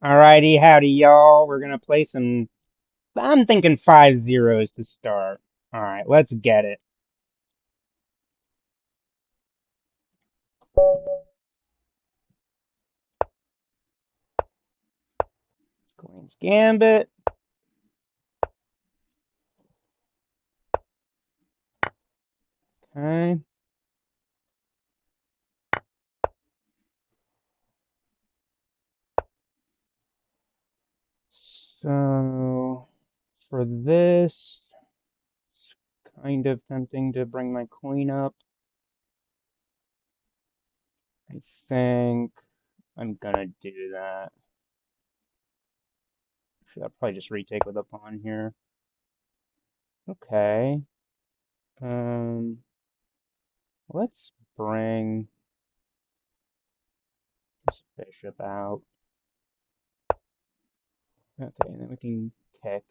Alrighty, howdy, y'all. We're gonna play some. I'm thinking 5 zeros to start. Alright, let's get it. Queen's Gambit. Okay. So, for this, it's kind of tempting to bring my queen up. I think I'm gonna do that. Should I probably just retake with a pawn here? Okay. Um, let's bring this bishop out. Okay, and then we can kick.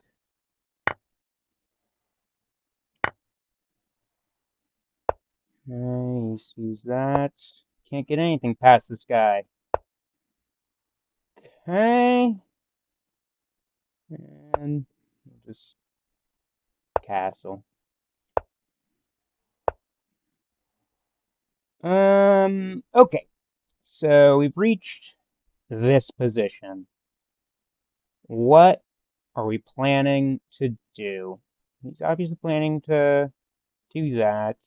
Nice, use that. Can't get anything past this guy. Okay. And just castle. Okay. So we've reached this position. What are we planning to do? He's obviously planning to do that.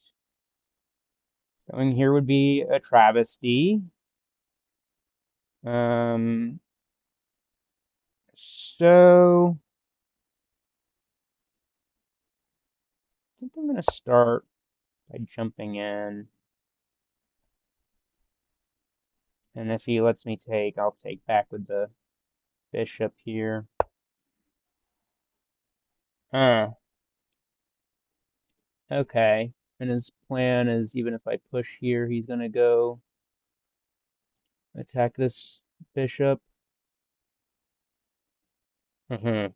Going here would be a travesty. Um, so I think I'm gonna start by jumping in. And if he lets me take, I'll take back with the bishop here. Okay. And his plan is even if I push here, he's gonna go attack this bishop. Hmm.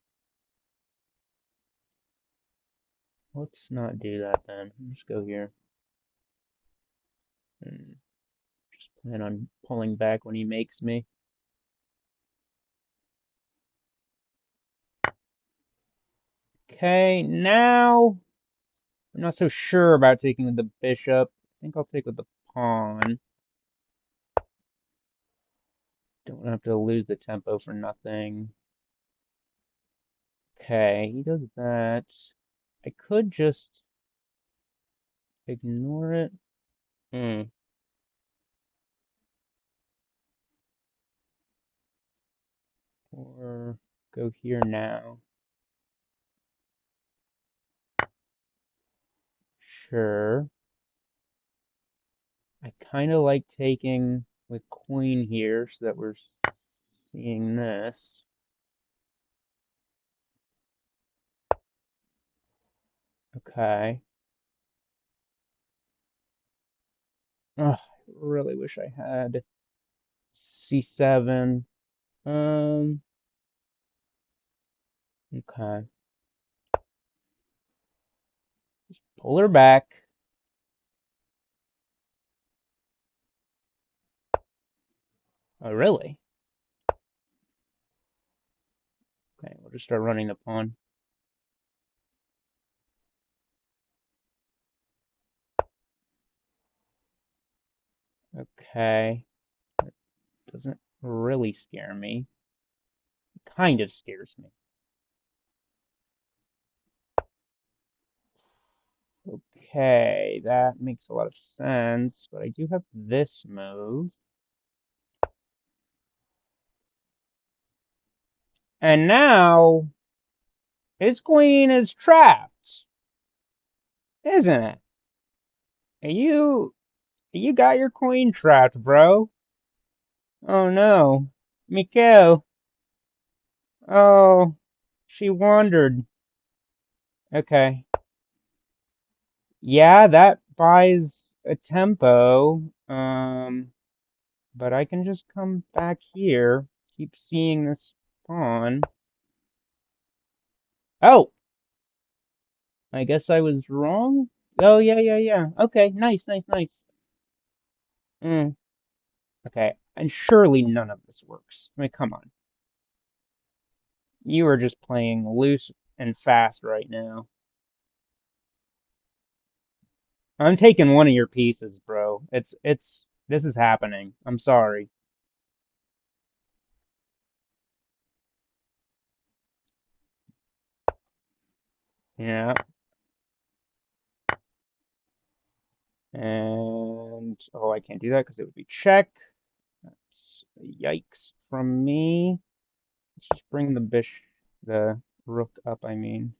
Let's not do that then. Just go here. And just plan on pulling back when he makes me. Okay, now I'm not so sure about taking with the bishop. I think I'll take with the pawn. Don't have to lose the tempo for nothing. Okay, he does that. I could just ignore it. Hmm. Or go here now. Sure. I kind of like taking with queen here so that we're seeing this. Okay. Ugh, I really wish I had c7. Um, okay. Pull her back. Oh, really? Okay, we'll just start running the pawn. Okay. That doesn't really scare me. It kind of scares me. Okay, that makes a lot of sense, but I do have this move. And now his queen is trapped, isn't it? And you got your queen trapped, bro. Oh no. Mikhail. Oh, she wandered. Okay. Yeah, that buys a tempo. But I can just come back here, keep seeing this pawn. Oh, I guess I was wrong. Oh, yeah, yeah, yeah. Okay, nice, nice, nice. Mm, okay, and surely none of this works. I mean, come on. You are just playing loose and fast right now. I'm taking one of your pieces, bro. This is happening. I'm sorry. Yeah. And, oh, I can't do that because it would be check. That's a yikes from me. Let's just bring the rook up, I mean.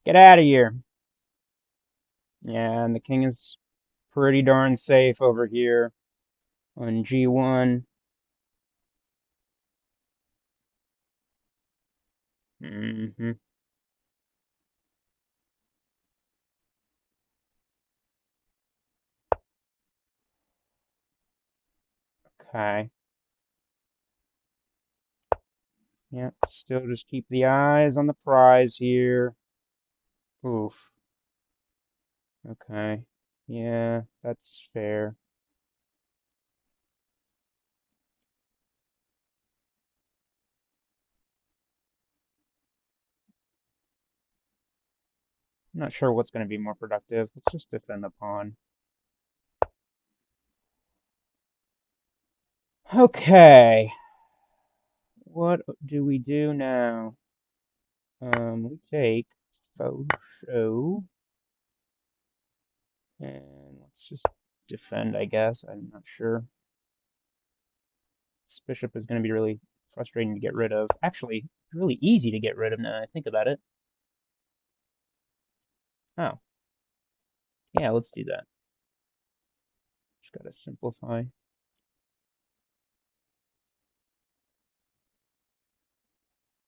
Get out of here. Yeah, and the king is pretty darn safe over here on G1. Hmm. Okay. Yeah, still just keep the eyes on the prize here. Oof. Okay. Yeah, that's fair. I'm not sure what's going to be more productive. Let's just defend the pawn. Okay. What do we do now? We take faux show, and let's just defend, I guess. I'm not sure. This bishop is going to be really frustrating to get rid of. Actually, really easy to get rid of now that I think about it. Oh, yeah, let's do that. Just gotta simplify.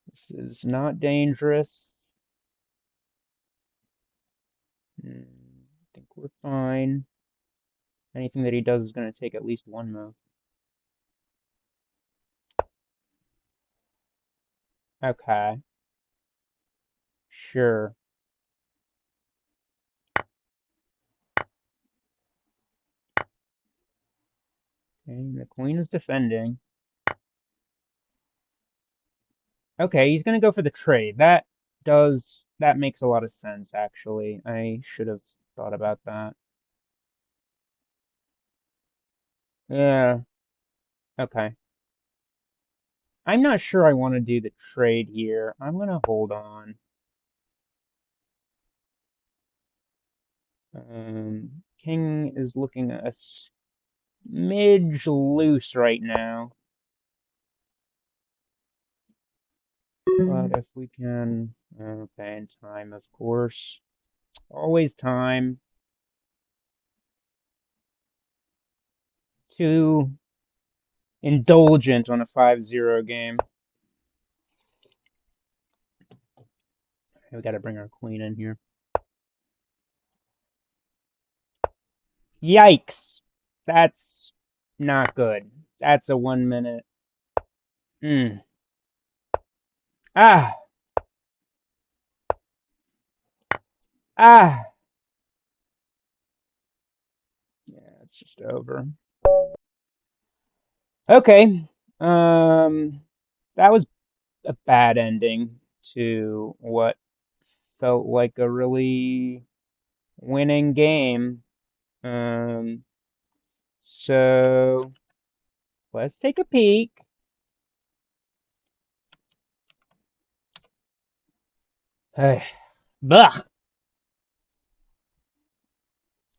This is not dangerous. I think we're fine. Anything that he does is going to take at least one move. Okay, sure. Okay, the queen is defending. Okay, he's going to go for the trade. That makes a lot of sense, actually. I should have thought about that. Yeah, okay. I'm not sure I want to do the trade here. I'm going to hold on. King is looking a smidge loose right now. But if we can, okay, in time, of course. Always time. Too indulgent on a 5-0 game. We got to bring our queen in here. Yikes! That's not good. That's a 1 minute. Mm. Ah! Ah! Yeah, it's just over. Okay. That was a bad ending to what felt like a really winning game. Um, so let's take a peek. Blah.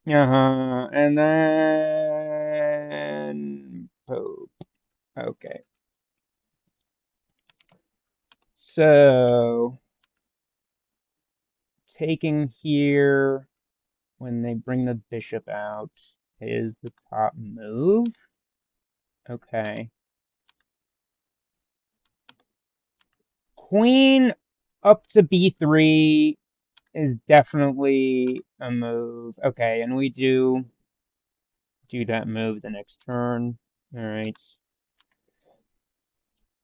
Uh-huh. And then Pope. Okay. So taking here when they bring the bishop out is the top move. Okay. Queen up to b3 is definitely a move. Okay, and we do that move the next turn. All right.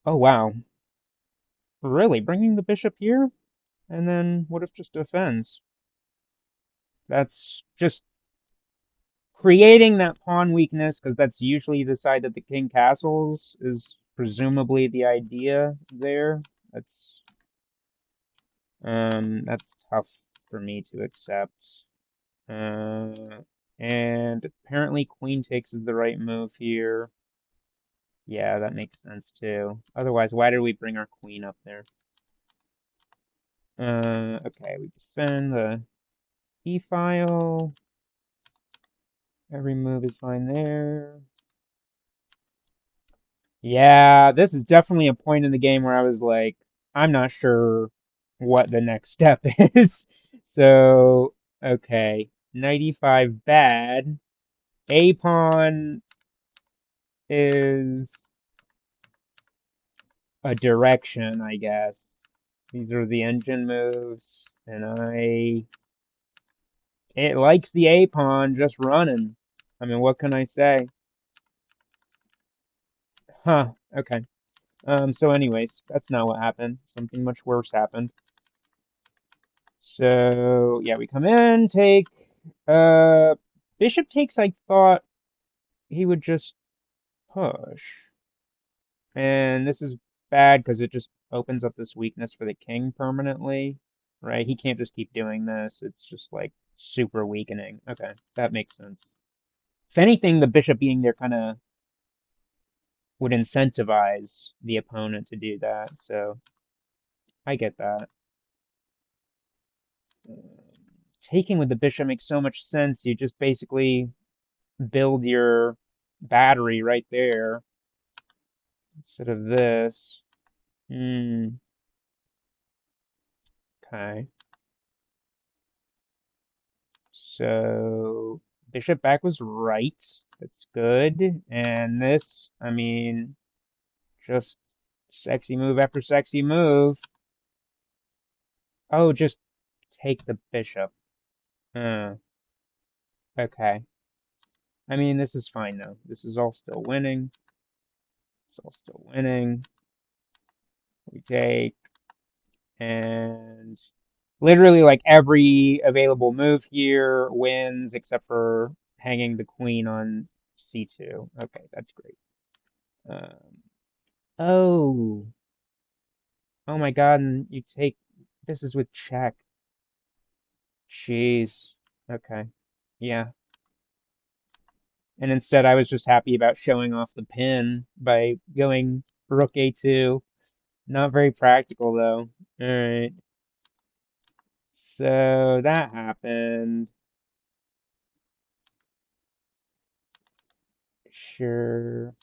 Oh, wow. Really? Bringing the bishop here? And then what if just defends? That's just creating that pawn weakness, because that's usually the side that the king castles, is presumably the idea there. That's that's tough for me to accept. Uh, and apparently queen takes is the right move here. Yeah, that makes sense too. Otherwise, why did we bring our queen up there? Okay, we defend the e-file. Every move is fine there. Yeah, this is definitely a point in the game where I was like, I'm not sure what the next step is. So, okay, knight e5 bad. A pawn is a direction, I guess. These are the engine moves, and it likes the A pawn just running. I mean, what can I say? Huh, okay. So anyways, that's not what happened. Something much worse happened. So yeah, we come in, take bishop takes, I thought he would just push. And this is bad because it just opens up this weakness for the king permanently, right? He can't just keep doing this. It's just like super weakening. Okay, that makes sense. If anything, the bishop being there kind of would incentivize the opponent to do that. So I get that. Um, Taking with the bishop makes so much sense. You just basically build your battery right there instead of this. Hmm. Okay. So bishop back was right. That's good. And this, I mean, just sexy move after sexy move. Oh, just take the bishop. Uh, okay. I mean, this is fine though. This is all still winning. It's all still winning. We take, and literally like every available move here wins except for hanging the queen on c2. Okay, that's great. Um, oh, oh my God, and you take, this is with check. Jeez. Okay. Yeah. And instead I was just happy about showing off the pin by going rook a2. Not very practical though. All right. So that happened. Sure.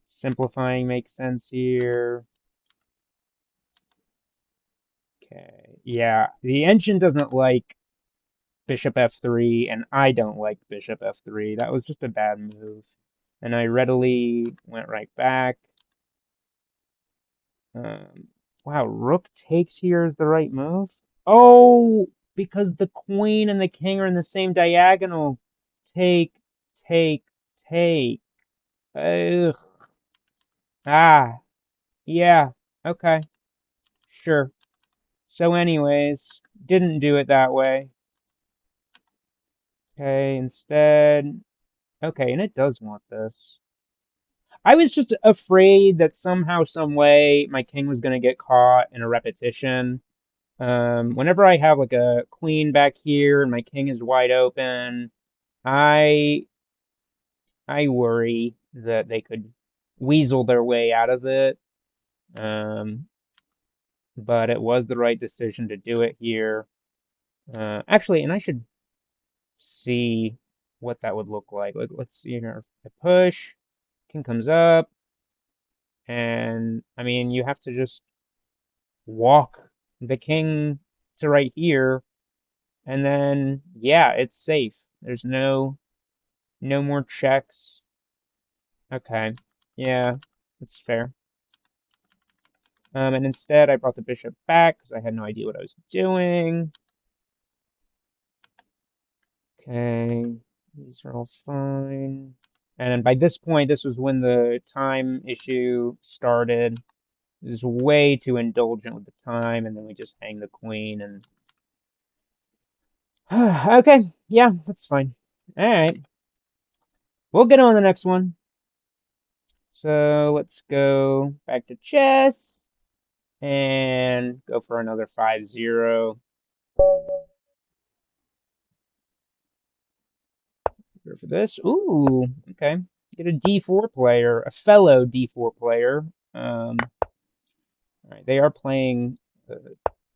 Simplifying makes sense here. Okay. Yeah, the engine doesn't like bishop f3, and I don't like bishop f3. That was just a bad move. And I readily went right back. Um, wow, rook takes here is the right move. Oh, because the queen and the king are in the same diagonal. Take, take, take. Ugh. Ah, yeah. Okay, sure. So anyways, didn't do it that way. Okay, instead, okay, and it does want this. I was just afraid that somehow, some way, my king was going to get caught in a repetition. Whenever I have like a queen back here and my king is wide open, I I worry that they could weasel their way out of it. Um, but it was the right decision to do it here. Actually, and I should see what that would look like. Let's see here. I push, king comes up, and I mean, you have to just walk the king to right here, and then yeah, it's safe. There's no more checks. Okay, yeah, that's fair. And instead, I brought the bishop back because I had no idea what I was doing. Okay, these are all fine. And by this point, this was when the time issue started. It was way too indulgent with the time, and then we just hang the queen and okay, yeah, that's fine. All right, we'll get on the next one. So let's go back to chess and go for another 5-0. Go for this. Ooh, okay. Get a D4 player, a fellow D4 player. All right, they are playing a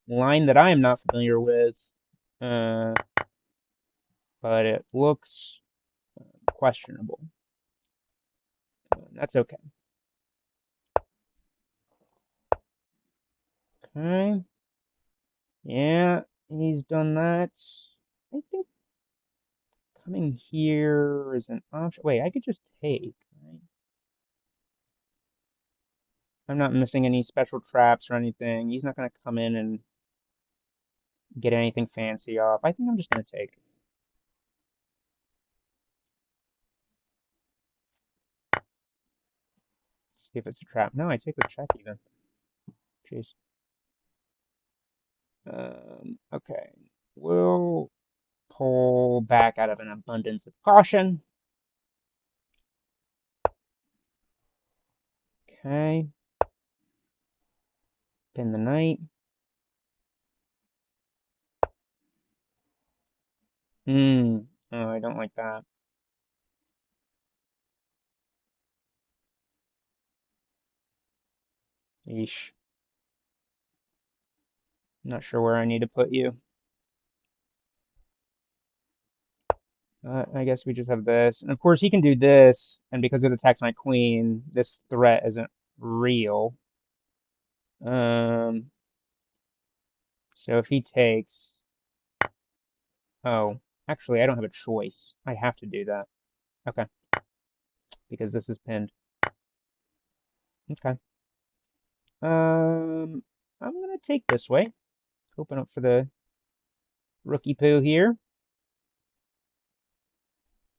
line that I am not familiar with, uh, but it looks questionable. That's okay. Okay. Yeah, he's done that. I think coming here is an option. Wait, I could just take, right? I'm not missing any special traps or anything. He's not going to come in and get anything fancy off. I think I'm just going to take. Let's see if it's a trap. No, I take the check even. Jeez. Okay. We'll pull back out of an abundance of caution. Okay. Pin the knight. Oh, I don't like that. Yeesh. Not sure where I need to put you. I guess we just have this. And of course, he can do this, and because it attacks my queen, this threat isn't real. Um, so if he takes... Oh, actually, I don't have a choice. I have to do that. Okay, because this is pinned. Okay. Um, I'm gonna take this way. Open up for the rookie poo here.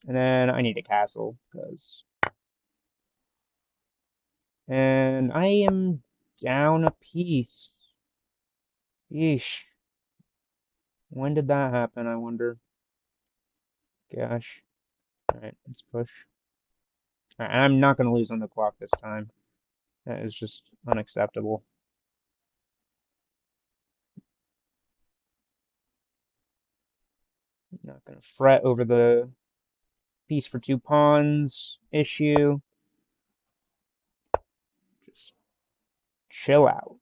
And then I need a castle, because... And I am down a piece. Yeesh. When did that happen, I wonder? Gosh. Alright, let's push. Alright, and I'm not going to lose on the clock this time. That is just unacceptable. Not going to fret over the piece for 2 pawns issue. Just chill out.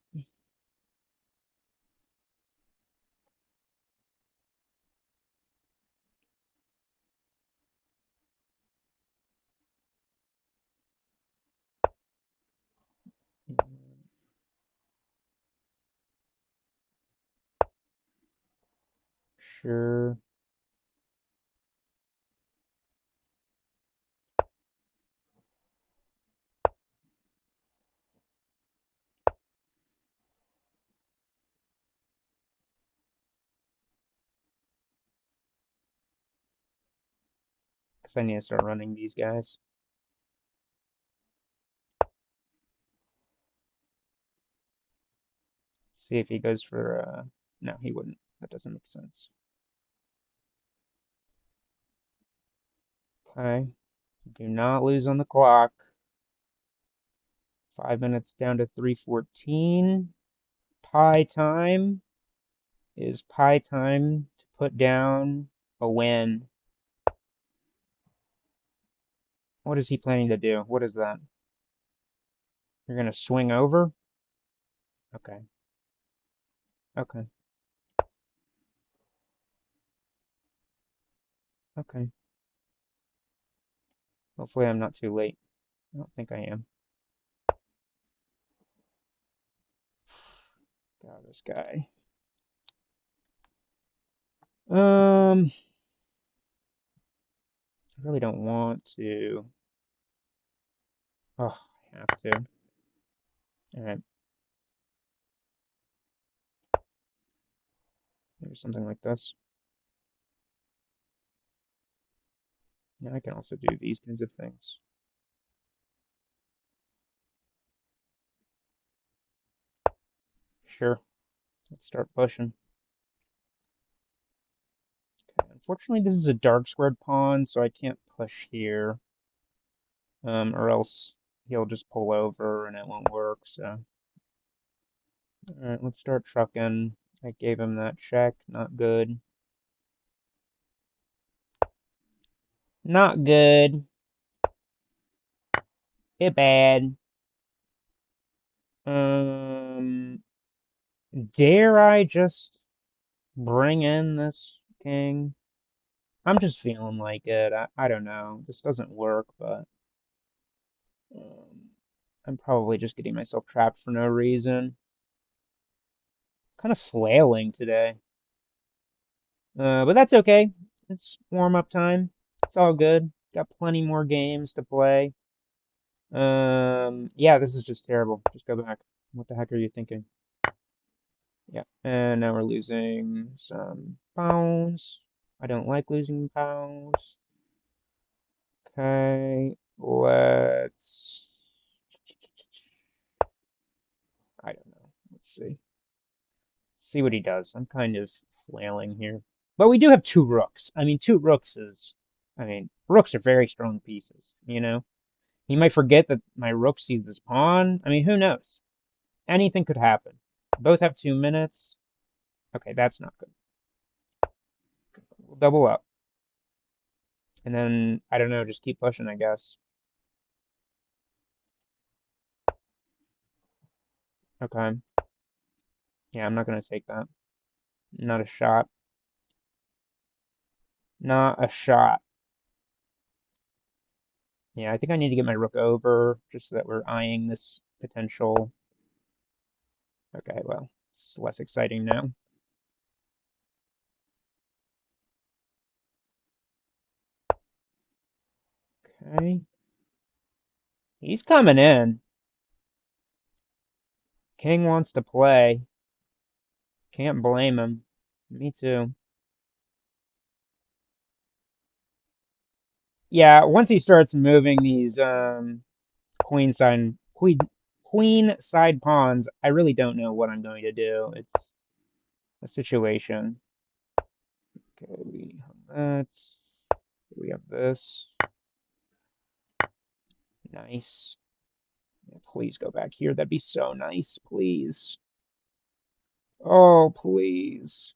Sure. Because I need to start running these guys. See if he goes for, no, he wouldn't. That doesn't make sense. Okay. Do not lose on the clock. 5 minutes down to 3:14. Pie time is pie time to put down a win. What is he planning to do? What is that? You're gonna swing over? Okay. Okay. Okay. Hopefully I'm not too late. I don't think I am. God, this guy. I really don't want to. Oh, I have to. All right. Maybe something like this. And I can also do these kinds of things. Sure, let's start pushing. Okay. Unfortunately, this is a dark squared pawn, so I can't push here. Or else he'll just pull over and it won't work, so. Alright, let's start trucking. I gave him that check, not good. Not good. It bad. Um, dare I just bring in this king? I'm just feeling like it. I don't know. This doesn't work, but um, I'm probably just getting myself trapped for no reason. Kind of flailing today. But that's okay. It's warm-up time. It's all good. Got plenty more games to play. Yeah, this is just terrible. Just go back. What the heck are you thinking? Yeah, and now we're losing some pounds. I don't like losing pounds. Okay, let's. I don't know. Let's see. See what he does. I'm kind of flailing here. But we do have two rooks. I mean, two rooks is. I mean, rooks are very strong pieces, you know? He might forget that my rook sees this pawn. I mean, who knows? Anything could happen. Both have 2 minutes. Okay, that's not good. We'll double up. And then, I don't know, just keep pushing, I guess. Okay. Yeah, I'm not going to take that. Not a shot. Not a shot. Yeah, I think I need to get my rook over just so that we're eyeing this potential. Okay, well, it's less exciting now. Okay. He's coming in. King wants to play. Can't blame him. Me too. Yeah, once he starts moving these queen side queen side pawns, I really don't know what I'm going to do. It's a situation. Okay, we have that. We have this. Nice. Yeah, please go back here. That'd be so nice, please. Oh, please.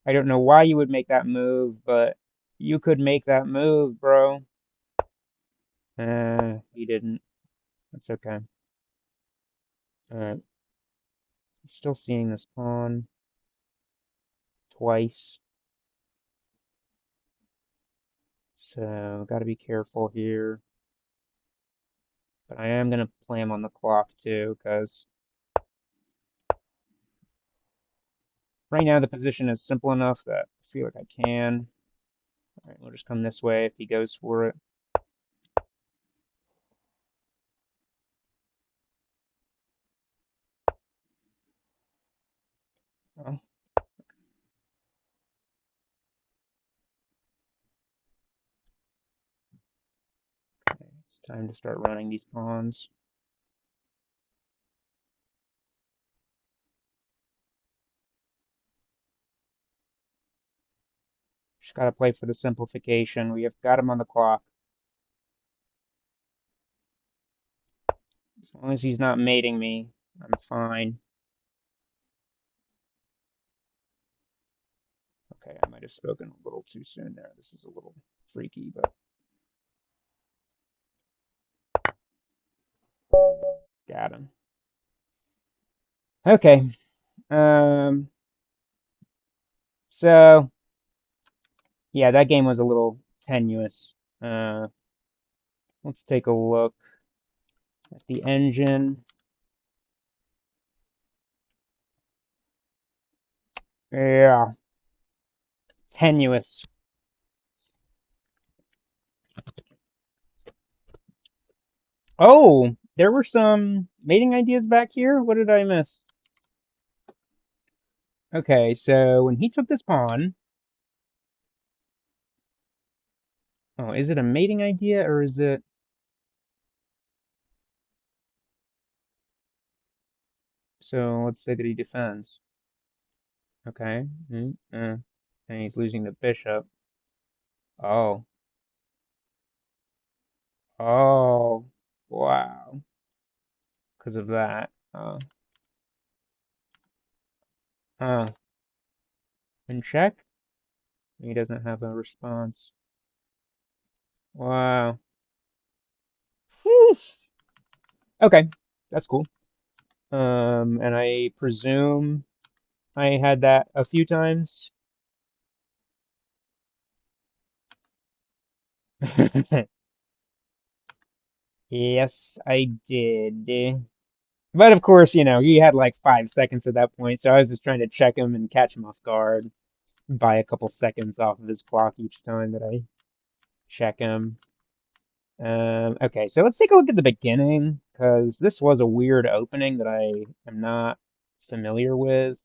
I don't know why you would make that move, but you could make that move, bro. He didn't. That's okay. Alright. Still seeing this pawn twice. So, gotta be careful here. But I am gonna play him on the clock too, because right now the position is simple enough that I feel like I can. Alright, we'll just come this way if he goes for it. Oh, okay. It's time to start running these pawns. Just gotta play for the simplification. We have got him on the clock. As long as he's not mating me, I'm fine. Okay, I might have spoken a little too soon there. This is a little freaky, but got him. Okay. Um, so yeah, that game was a little tenuous. Uh, let's take a look at the engine. Yeah, tenuous. Oh, there were some mating ideas back here. What did I miss? Okay, so when he took this pawn, Oh, is it a mating idea or is it... So let's say that he defends. Okay. And he's losing the bishop. Oh. Oh. Wow. Because of that. Uh, in check? He doesn't have a response. Wow. Whew. Okay. That's cool. And I presume I had that a few times. Yes, I did. But of course, he had like 5 seconds at that point, so I was just trying to check him and catch him off guard, buy a couple seconds off of his clock each time that I check him. Okay, so let's take a look at the beginning, because this was a weird opening that I am not familiar with.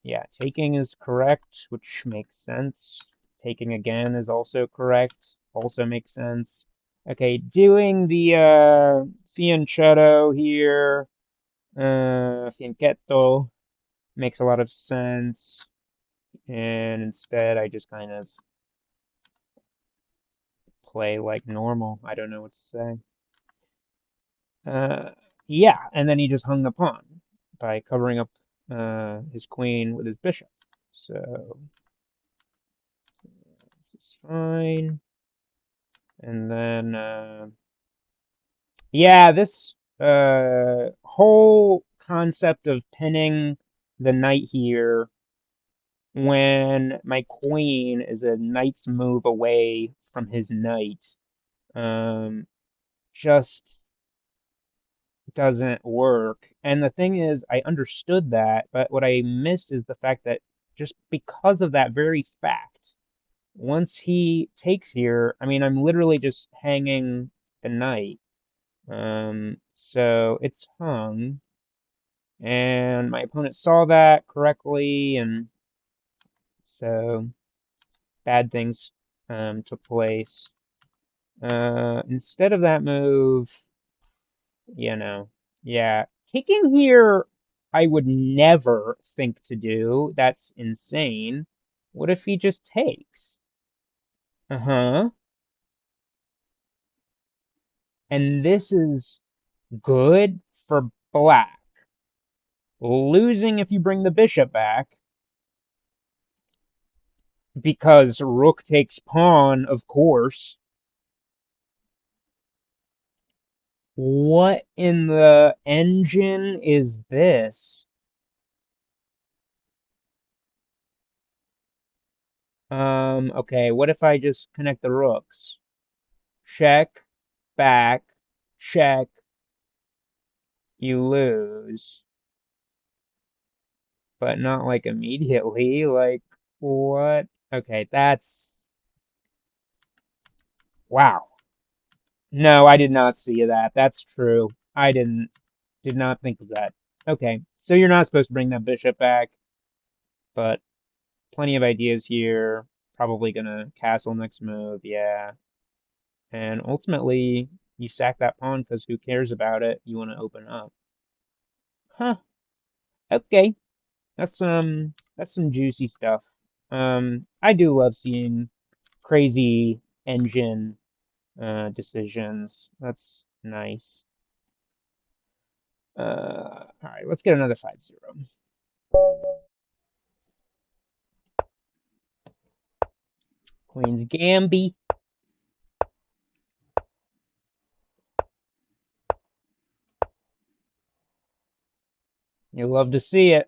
Yeah, taking is correct, which makes sense. Taking again is also correct, also makes sense. Okay, doing the fianchetto here, fianchetto makes a lot of sense. And instead, I just kind of play like normal. I don't know what to say. Uh, yeah, and then he just hung the pawn by covering up his queen with his bishop. So this is fine. And then, yeah, this whole concept of pinning the knight here when my queen is a knight's move away from his knight, um, just doesn't work. And the thing is, I understood that, but what I missed is the fact that just because of that very fact, once he takes here, I mean, I'm literally just hanging the knight. So it's hung, and my opponent saw that correctly, and so bad things took place. Instead of that move, you know, yeah, kicking here, I would never think to do. That's insane. What if he just takes? Uh-huh. And this is good for black. Losing if you bring the bishop back, because rook takes pawn, of course. What in the engine is this? Okay, what if I just connect the rooks? Check, back, check, you lose. But not like immediately, like what? Okay, that's wow. No, I did not see that. That's true. I did not think of that. Okay, so you're not supposed to bring that bishop back, but plenty of ideas here. Probably gonna castle next move, yeah. And ultimately, you sack that pawn because who cares about it? You want to open up. Huh. Okay. That's some juicy stuff. I do love seeing crazy engine decisions. That's nice. All right, let's get another 5-0. Queen's Gambit. You love to see it.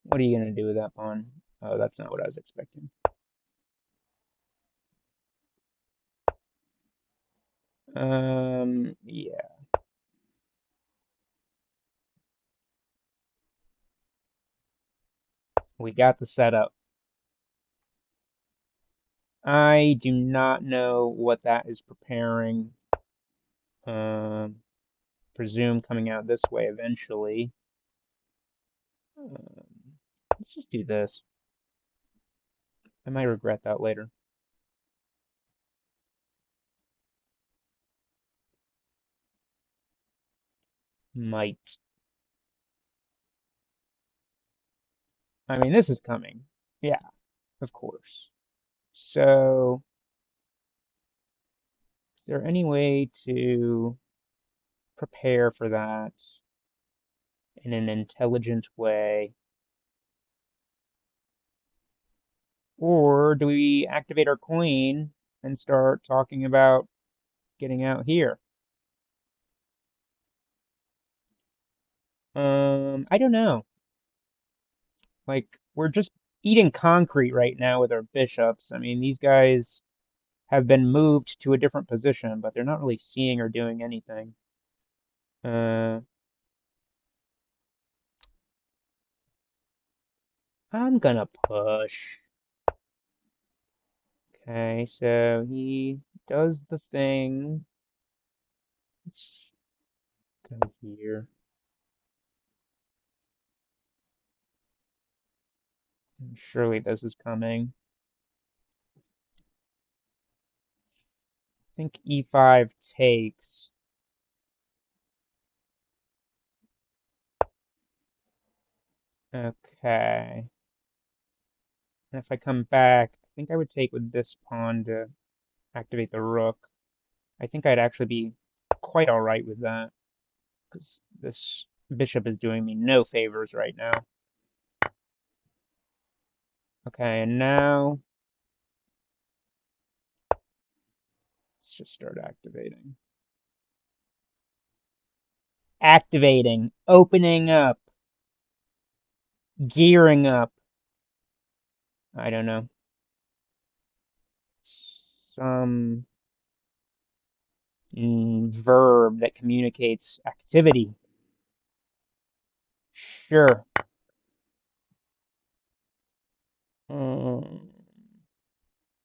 What are you gonna do with that pawn? Oh, that's not what I was expecting. Yeah. We got the setup. I do not know what that is preparing. Um, Presume coming out this way eventually. Um, let's just do this. I might regret that later. Might. I mean, this is coming. Yeah, of course. So, is there any way to prepare for that in an intelligent way? Or do we activate our queen and start talking about getting out here? I don't know. Like, we're just eating concrete right now with our bishops. I mean, these guys have been moved to a different position, but they're not really seeing or doing anything. Uh, I'm gonna push. Okay, so he does the thing. Let's go here. Surely this is coming. I think e5 takes. Okay. And if I come back, I think I would take with this pawn to activate the rook. I think I'd actually be quite all right with that, because this bishop is doing me no favors right now. Okay, and now let's just start activating. Activating, opening up, gearing up. I don't know. Some verb that communicates activity. Sure. Um,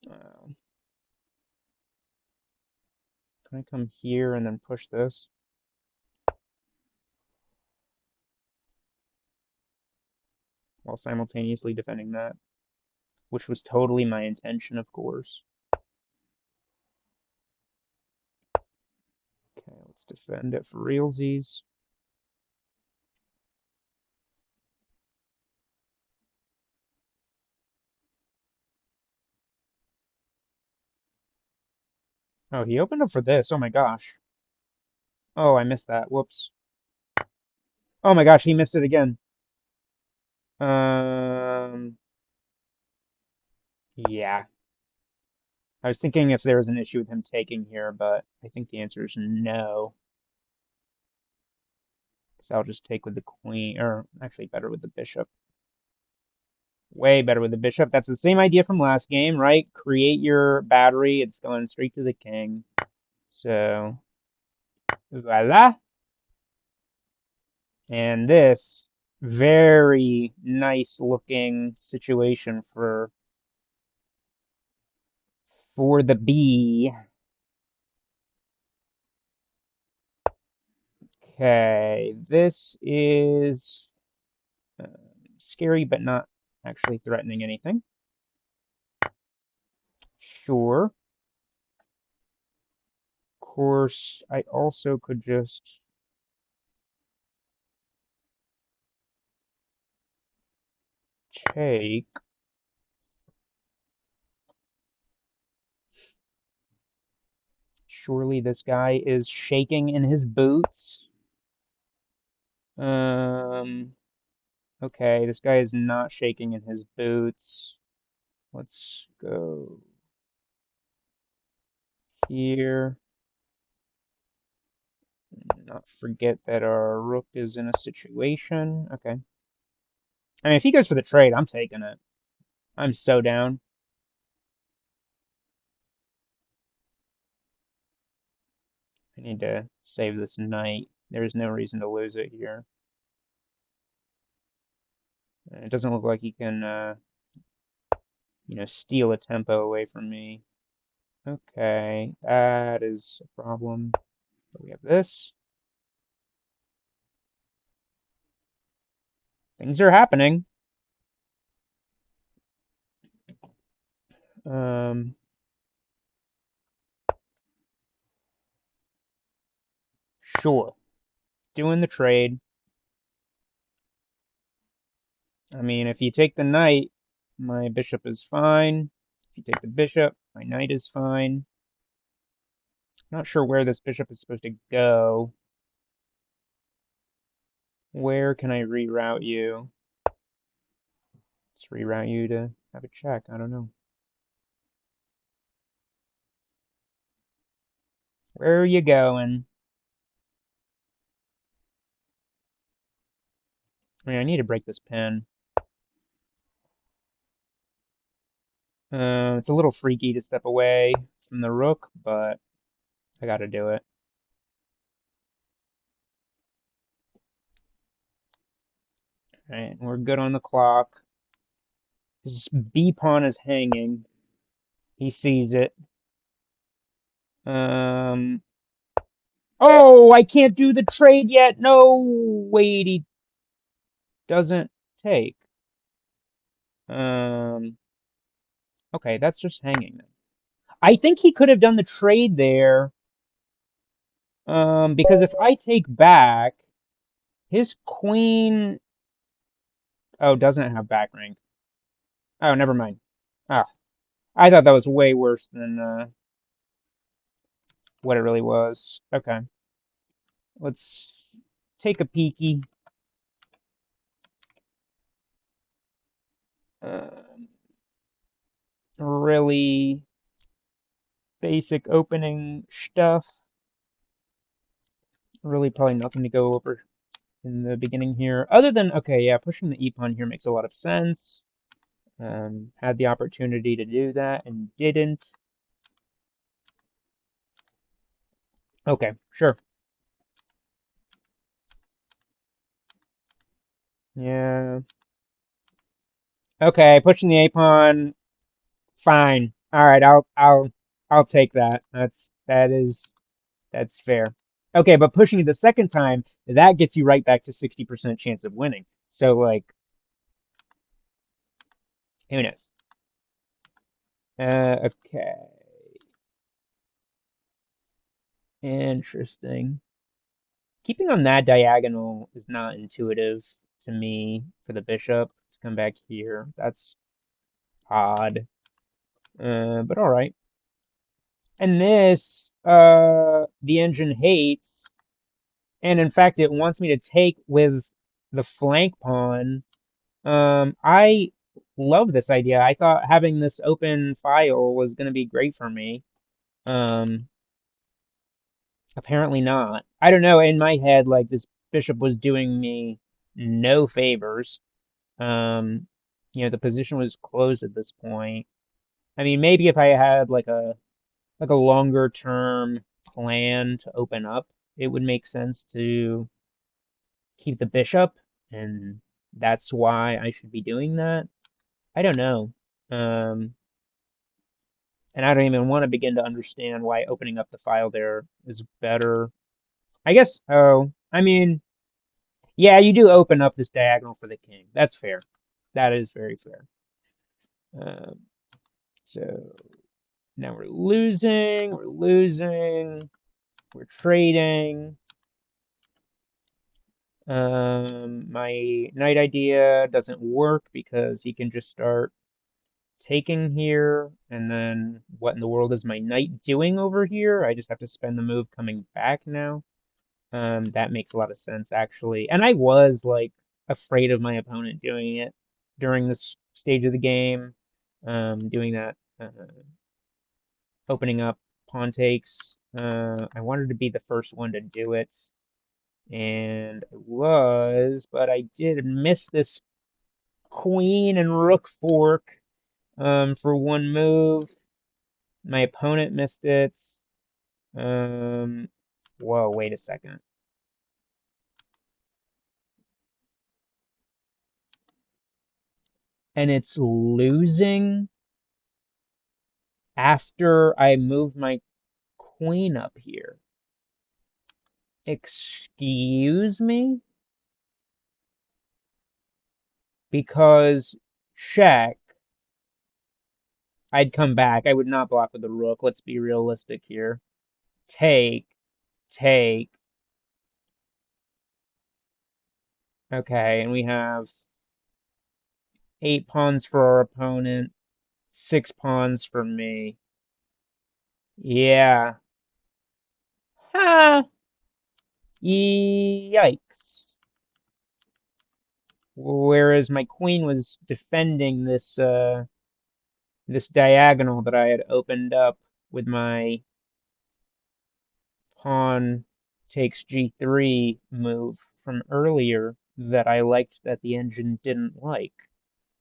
uh, can I come here and then push this? While simultaneously defending that, which was totally my intention, of course. Okay, let's defend it for realsies. Oh, he opened up for this. Oh my gosh. Oh, I missed that. Whoops. Oh my gosh, he missed it again. Yeah. I was thinking if there was an issue with him taking here, but I think the answer is no. So I'll just take with the queen, or actually better with the bishop. Way better with the bishop. That's the same idea from last game, right? Create your battery. It's going straight to the king. So, voila. And this very nice looking situation for the B. Okay, this is uh, scary, but not actually threatening anything. Sure. Of course, I also could just take. Surely this guy is shaking in his boots. Um, okay, this guy is not shaking in his boots. Let's go here. Not forget that our rook is in a situation. Okay. I mean, if he goes for the trade, I'm taking it. I'm so down. I need to save this knight. There's no reason to lose it here. It doesn't look like he can, steal a tempo away from me. Okay, that is a problem. But we have this. Things are happening. Um, sure. Doing the trade. I mean, if you take the knight, my bishop is fine. If you take the bishop, my knight is fine. Not sure where this bishop is supposed to go. Where can I reroute you? Let's reroute you to have a check. I don't know. Where are you going? I mean, I need to break this pin. It's a little freaky to step away from the rook, but I gotta do it. All right, we're good on the clock. This B pawn is hanging. He sees it. Um, oh, I can't do the trade yet. No, wait, he doesn't take. Um, okay, that's just hanging then. I think he could have done the trade there. Because if I take back, his queen, oh, doesn't have back rank. Oh, never mind. Ah, I thought that was way worse than what it really was. Okay, let's take a peeky. Um, really basic opening stuff. Really probably nothing to go over in the beginning here. Other than, okay, yeah, pushing the e-pawn here makes a lot of sense. Had the opportunity to do that and didn't. Okay, sure. Yeah. Okay, pushing the a-pawn, fine. All right, I'll take that. That's fair. Okay, but pushing it the second time, that gets you right back to 60% chance of winning. So like, who knows? Okay. Interesting. Keeping on that diagonal is not intuitive to me for the bishop to come back here. That's odd. But all right. And this, the engine hates, and in fact, it wants me to take with the flank pawn. I love this idea. I thought having this open file was going to be great for me. Um, Apparently not. I don't know. In my head, like this bishop was doing me no favors. Um, the position was closed at this point. I mean, maybe if I had like a longer term plan to open up, it would make sense to keep the bishop, and that's why I should be doing that. I don't know. Um, and I don't even want to begin to understand why opening up the file there is better. I guess, oh, I mean, yeah, you do open up this diagonal for the king. That's fair. That is very fair. Um, so now we're losing, we're trading. My knight idea doesn't work because he can just start taking here, and then what in the world is my knight doing over here? I just have to spend the move coming back now. That makes a lot of sense actually. And I was like afraid of my opponent doing it during this stage of the game, doing that, opening up pawn takes. I wanted to be the first one to do it, and I was, but I did miss this queen and rook fork for one move. My opponent missed it. Um, Whoa, wait a second. And it's losing after I move my queen up here. Excuse me? Because check. I'd come back. I would not block with the rook. Let's be realistic here. Take, take. Okay, and we have 8 pawns for our opponent, 6 pawns for me. Yeah. Ha! Yikes. Whereas my queen was defending this diagonal that I had opened up with my pawn takes g3 move from earlier that I liked that the engine didn't like.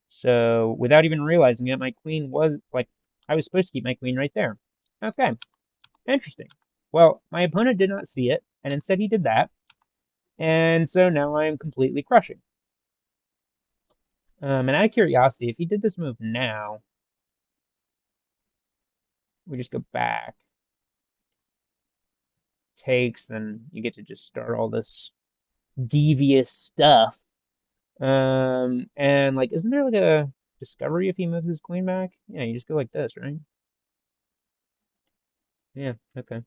So without even realizing it, my queen was like, I was supposed to keep my queen right there. Okay, interesting. Well, my opponent did not see it, and instead he did that. And so now I am completely crushing. And out of curiosity, if he did this move now, we just go back, takes, then you get to just start all this devious stuff. And like, isn't there like a discovery if he moves his queen back? Yeah, you just go like this, right? Yeah, okay.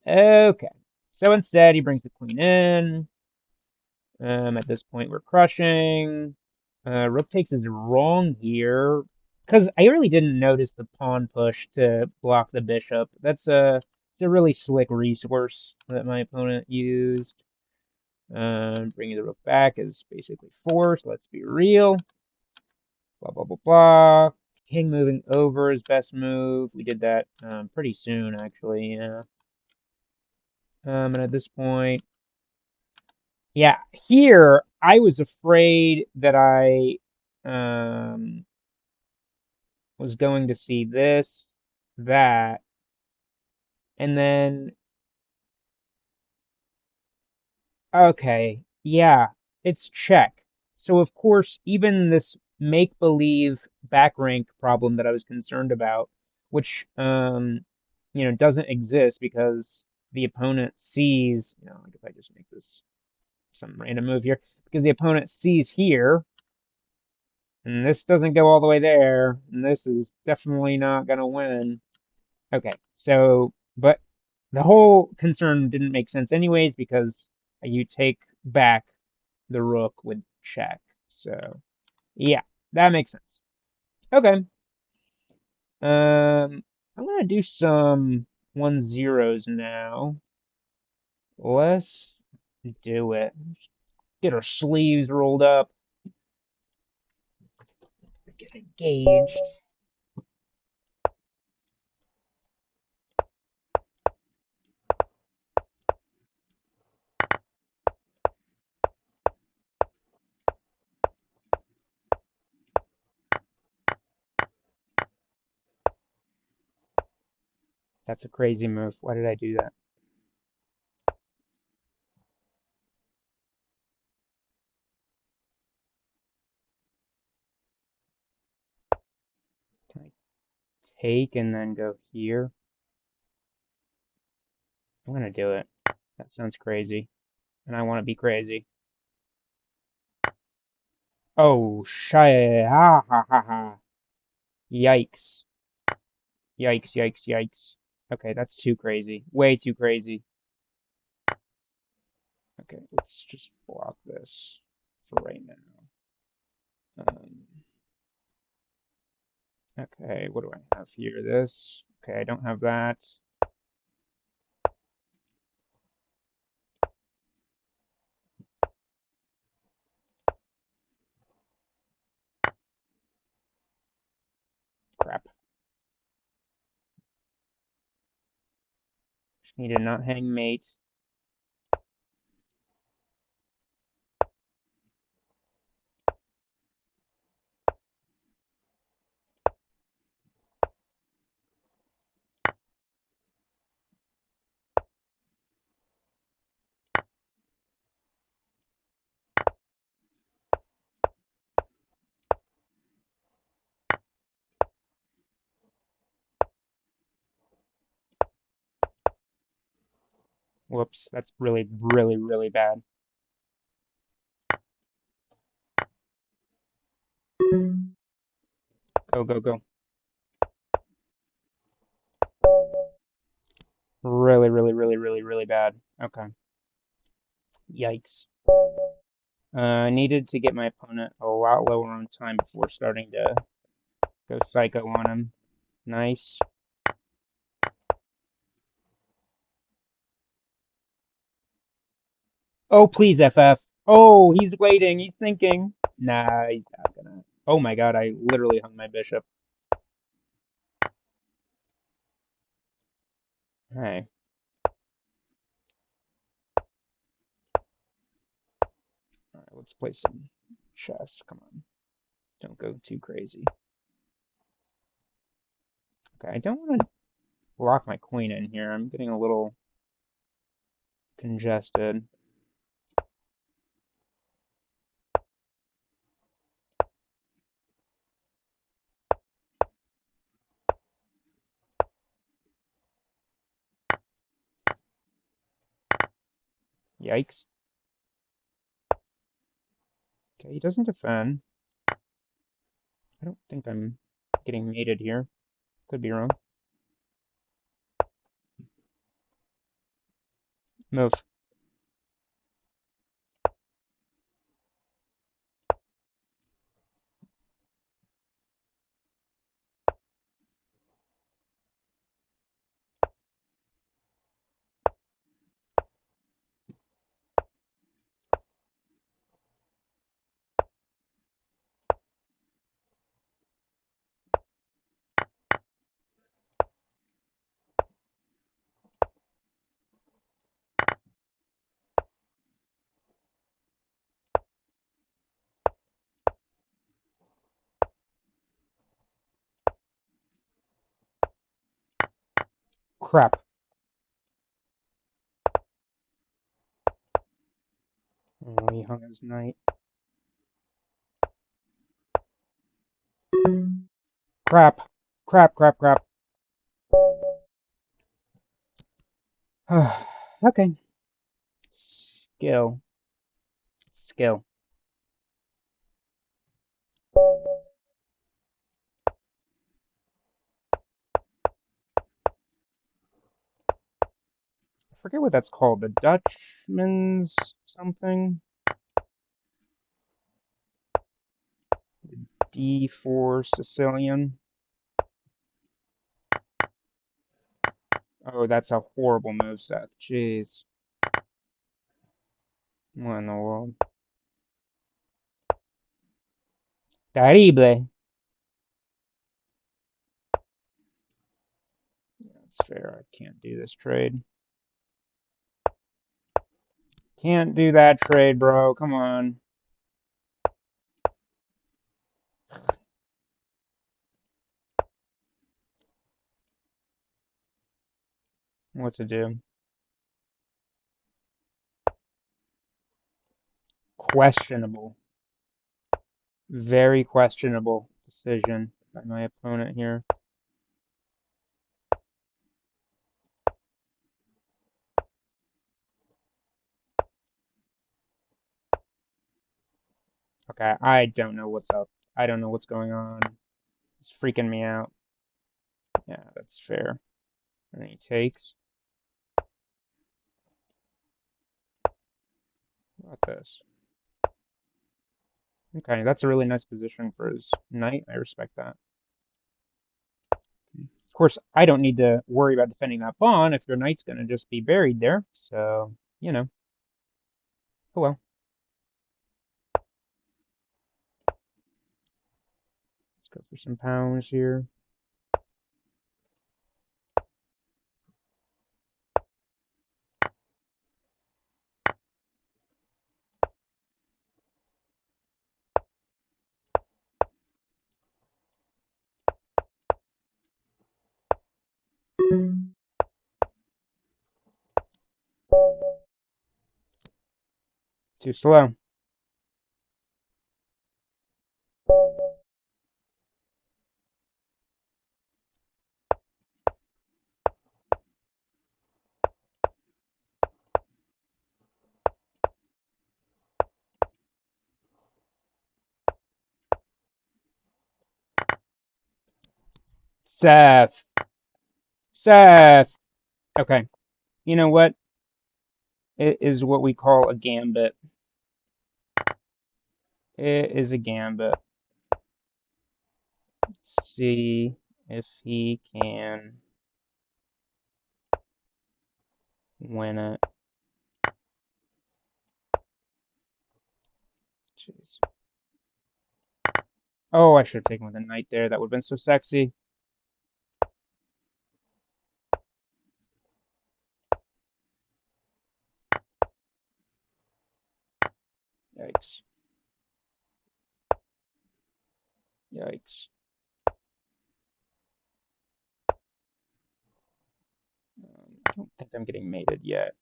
Okay. So instead, he brings the queen in. At this point, we're crushing. Rook takes is wrong here because I really didn't notice the pawn push to block the bishop. It's a really slick resource that my opponent used. Bringing the rook back is basically forced. Let's be real. Blah blah blah blah. King moving over is best move. We did that pretty soon actually. Yeah. And at this point. Yeah, here I was afraid that I um, was going to see this, that, and then, okay, yeah, it's check. So, of course, even this make-believe back rank problem that I was concerned about, which, doesn't exist because the opponent sees, like if I just make this some random move here, because the opponent sees here. And this doesn't go all the way there, and this is definitely not going to win. Okay, so, but the whole concern didn't make sense anyways because you take back the rook with check. So, yeah, that makes sense. Okay, I'm gonna do some 1-0s now. Let's do it. Get our sleeves rolled up. Get engaged. That's a crazy move. Why did I do that? Can I take and then go here? I'm gonna do it. That sounds crazy, and I want to be crazy. Oh, shit. Ha ha ha ha. Yikes. Yikes, yikes, yikes. Okay, that's too crazy. Way too crazy. Okay, let's just block this for right now. Okay, what do I have here? This. Okay, I don't have that. Crap. Just need to not hang mate. Whoops, that's really, really, really bad. Go, go, go. Really, really, really, really, really bad. Okay. Yikes. I needed to get my opponent a lot lower on time before starting to go psycho on him. Nice. Oh, please, FF. Oh, he's waiting. He's thinking. Nah, he's not gonna. Oh my God, I literally hung my bishop. Hey. All right, let's play some chess. Come on. Don't go too crazy. Okay, I don't want to lock my queen in here. I'm getting a little congested. Yikes. Okay, he doesn't defend. I don't think I'm getting mated here. Could be wrong. Move. Crap. Oh, he hung his knight. Crap. Crap, crap, crap. Okay. Skill. Skill. I forget what that's called. The Dutchman's something? D4 Sicilian. Oh, that's a horrible moveset. Jeez. What in the world? Terrible. That's fair. I can't do this trade. Can't do that trade, bro. Come on. What to do? Questionable. Very questionable decision by my opponent here. Okay, I don't know what's up. I don't know what's going on. It's freaking me out. Yeah, that's fair. And then he takes. What this? Okay, that's a really nice position for his knight. I respect that. Of course, I don't need to worry about defending that pawn if your knight's going to just be buried there. So, you know. Oh well. Let's go for some pounds here. Too slow. Seth. Seth. Okay. You know what? It is what we call a gambit. It is a gambit. Let's see if he can win it. Jeez. Oh, I should have taken with a knight there. That would have been so sexy. Yikes. Yikes. I don't think I'm getting mated yet.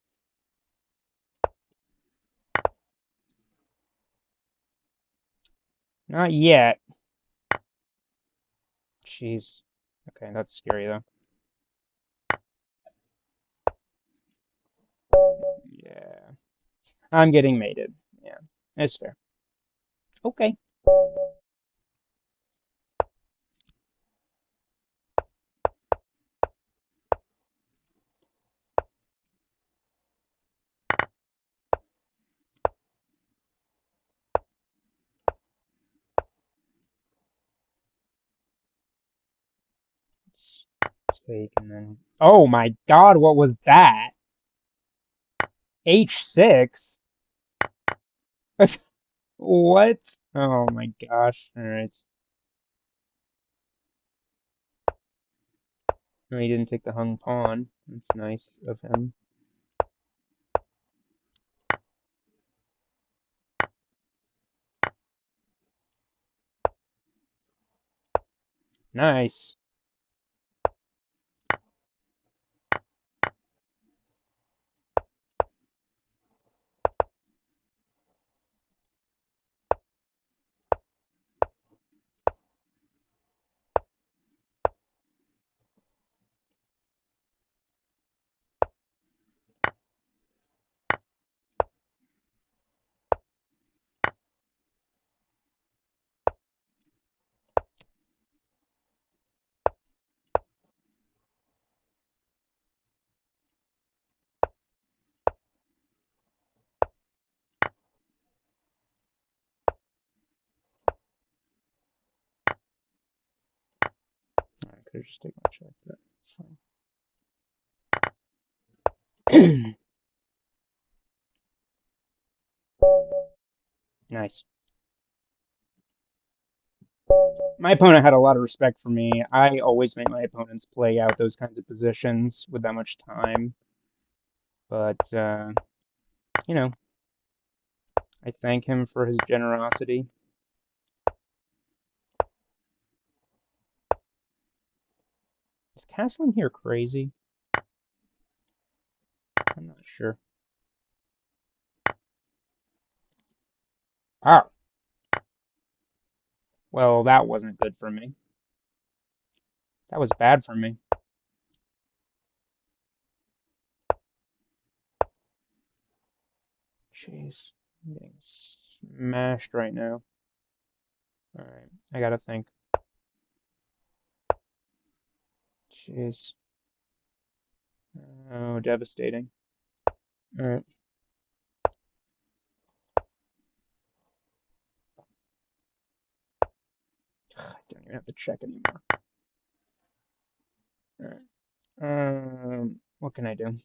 Not yet. Jeez. Okay, that's scary though. Yeah. I'm getting mated. Yeah, it's fair. Okay. Let's take and then. Oh my God, what was that? H6? What? Oh my gosh. All right. No, he didn't take the hung pawn. That's nice of him. Nice. I could have just taken my check, but it's fine. Nice. My opponent had a lot of respect for me. I always make my opponents play out those kinds of positions with that much time. But, you know, I thank him for his generosity. Is castling here crazy? I'm not sure. Ah, well, that wasn't good for me. That was bad for me. Jeez, I'm getting smashed right now. All right, I gotta think. Jeez. Oh, devastating. All right. I don't even have to check anymore. All right. What can I do?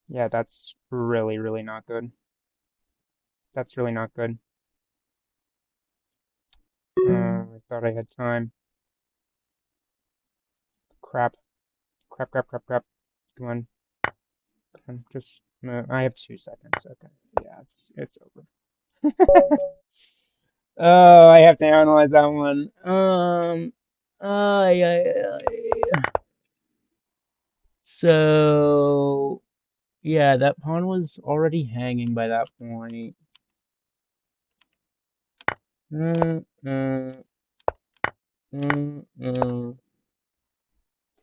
Yeah, that's really, really not good. That's really not good. I thought I had time. Crap. Crap, crap, crap, crap. Come on. Come on. Just, I have 2 seconds. Okay. Yeah, it's over. Oh, I have to analyze that one. Ay, ay, ay. So, yeah, that pawn was already hanging by that point. Mm, mm, mm.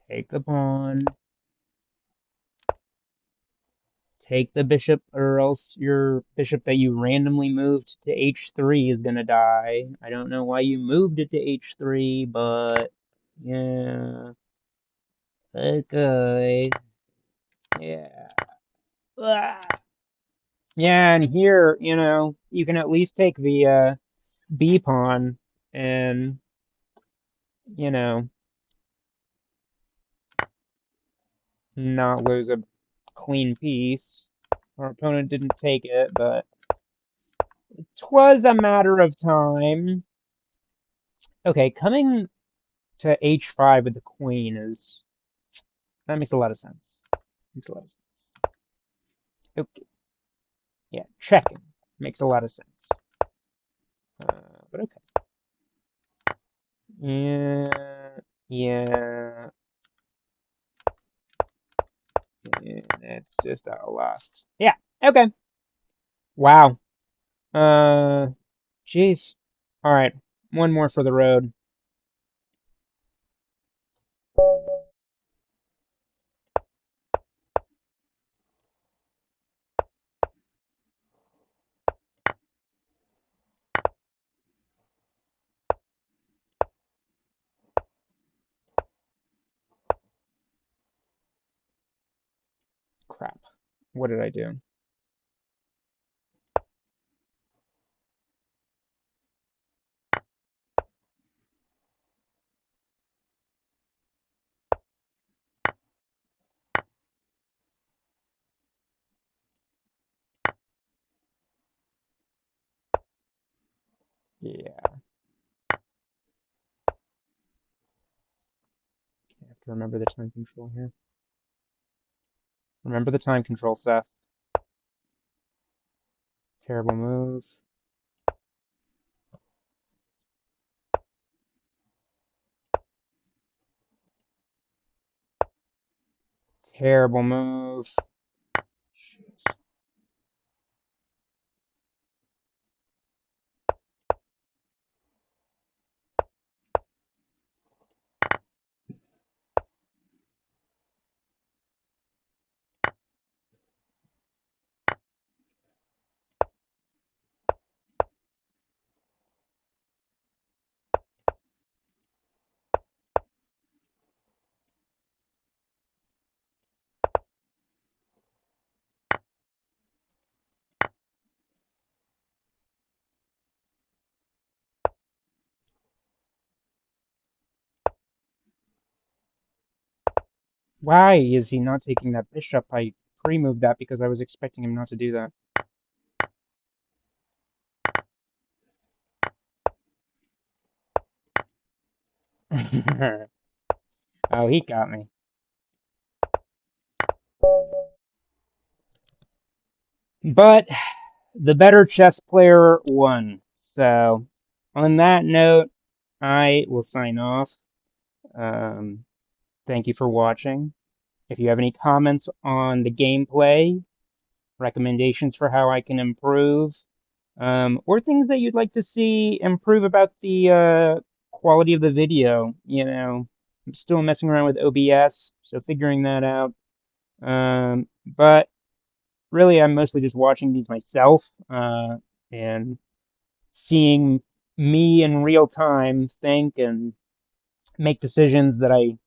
Take the pawn. take the bishop, or else your bishop that you randomly moved to h3 is gonna die. I don't know why you moved it to h3, but yeah, okay, yeah. Ah. Yeah, and here, you can at least take the B pawn and, you know, not lose a clean piece. Our opponent didn't take it, but 'twas a matter of time. Okay, coming to h5 with the queen that makes a lot of sense. Makes a lot of sense. Okay, yeah, checking makes a lot of sense. But okay. Yeah, yeah, yeah, that's just a lost. Yeah, okay. Wow. Uh, Jeez. All right, one more for the road. Crap. What did I do? Yeah, I have to remember the time control here. Remember the time control, Seth. Terrible move. Terrible move. Jeez. Why is he not taking that bishop? I pre-moved that because I was expecting him not to do that. Oh, he got me. But the better chess player won. So, on that note, I will sign off. Um, Thank you for watching. If you have any comments on the gameplay, recommendations for how I can improve, or things that you'd like to see improve about the quality of the video, I'm still messing around with OBS, so figuring that out. But really, I'm mostly just watching these myself, and seeing me in real time think and make decisions that I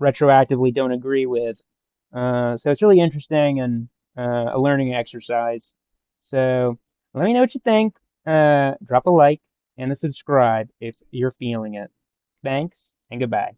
retroactively don't agree with. So it's really interesting and a learning exercise. So let me know what you think. Drop a like and a subscribe if you're feeling it. Thanks and goodbye.